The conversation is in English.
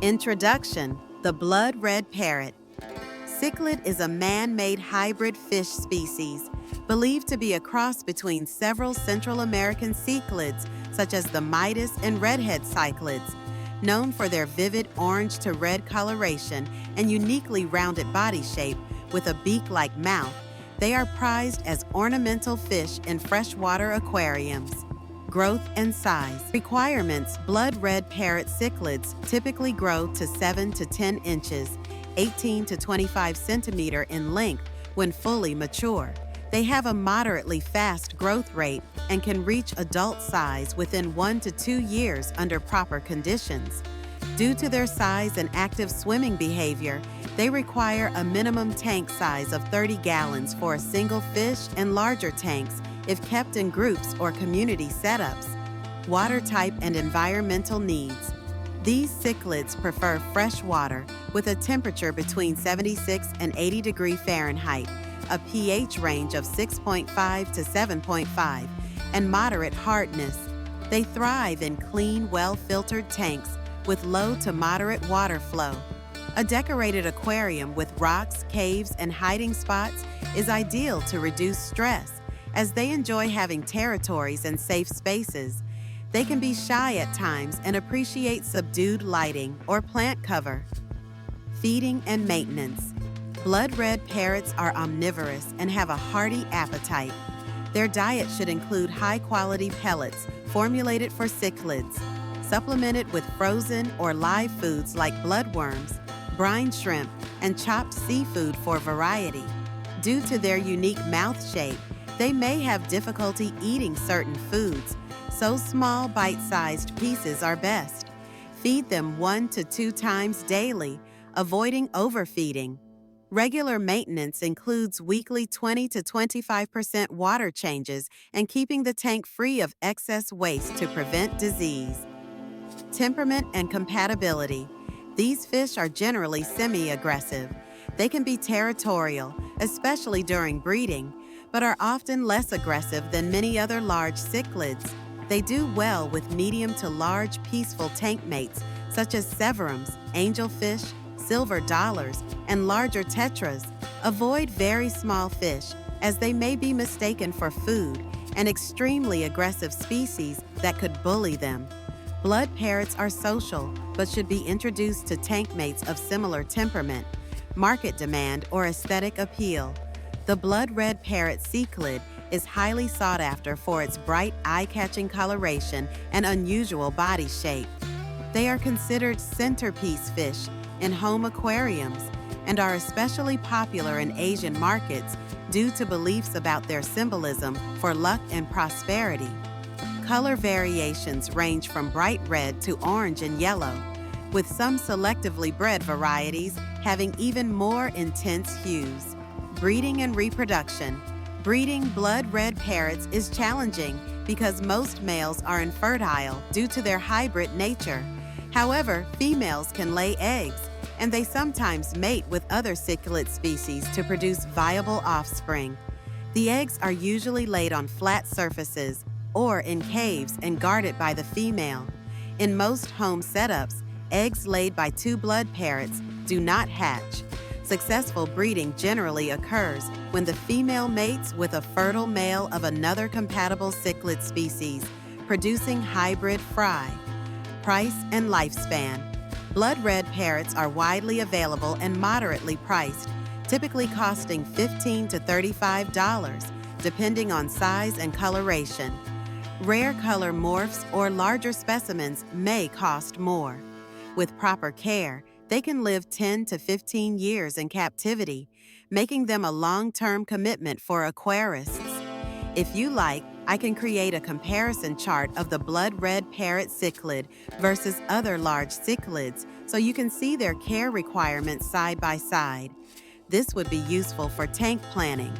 Introduction: the blood red parrot. Cichlid is a man-made hybrid fish species, believed to be a cross between several Central American cichlids, such as the Midas and redhead cichlids. Known for their vivid orange to red coloration and uniquely rounded body shape with a beak-like mouth, they are prized as ornamental fish in freshwater aquariums. Growth and size. Requirements: blood red parrot cichlids typically grow to 7 to 10 inches, 18 to 25 centimeter in length when fully mature. They have a moderately fast growth rate and can reach adult size within 1 to 2 years under proper conditions. Due to their size and active swimming behavior, they require a minimum tank size of 30 gallons for a single fish and larger tanks if kept in groups or community setups. Water type and environmental needs. These cichlids prefer fresh water with a temperature between 76 and 80 degrees Fahrenheit, a pH range of 6.5 to 7.5, and moderate hardness. They thrive in clean, well-filtered tanks with low to moderate water flow. A decorated aquarium with rocks, caves, and hiding spots is ideal to reduce stress, as they enjoy having territories and safe spaces. They can be shy at times and appreciate subdued lighting or plant cover. Feeding and maintenance. Blood red parrots are omnivorous and have a hearty appetite. Their diet should include high-quality pellets formulated for cichlids, supplemented with frozen or live foods like bloodworms, brine shrimp, and chopped seafood for variety. Due to their unique mouth shape, they may have difficulty eating certain foods, so small bite-sized pieces are best. Feed them 1 to 2 times daily, avoiding overfeeding. Regular maintenance includes weekly 20 to 25% water changes and keeping the tank free of excess waste to prevent disease. Temperament and compatibility. These fish are generally semi-aggressive. They can be territorial, especially during breeding, but are often less aggressive than many other large cichlids. They do well with medium to large peaceful tank mates such as severums, angelfish, silver dollars, and larger tetras. Avoid very small fish, as they may be mistaken for food, and extremely aggressive species that could bully them. Blood parrots are social, but should be introduced to tank mates of similar temperament, market demand, or aesthetic appeal. The blood red parrot cichlid is highly sought after for its bright, eye-catching coloration and unusual body shape. They are considered centerpiece fish in home aquariums and are especially popular in Asian markets due to beliefs about their symbolism for luck and prosperity. Color variations range from bright red to orange and yellow, with some selectively bred varieties having even more intense hues. Breeding and reproduction. Breeding blood red parrots is challenging because most males are infertile due to their hybrid nature. However, females can lay eggs, and they sometimes mate with other cichlid species to produce viable offspring. The eggs are usually laid on flat surfaces or in caves and guarded by the female. In most home setups, eggs laid by 2 blood parrots do not hatch. Successful breeding generally occurs when the female mates with a fertile male of another compatible cichlid species, producing hybrid fry. Price and lifespan. Blood red parrots are widely available and moderately priced, typically costing $15 to $35, depending on size and coloration. Rare color morphs or larger specimens may cost more. With proper care, they can live 10 to 15 years in captivity, making them a long-term commitment for aquarists. If you like, I can create a comparison chart of the blood red parrot cichlid versus other large cichlids so you can see their care requirements side by side. This would be useful for tank planning,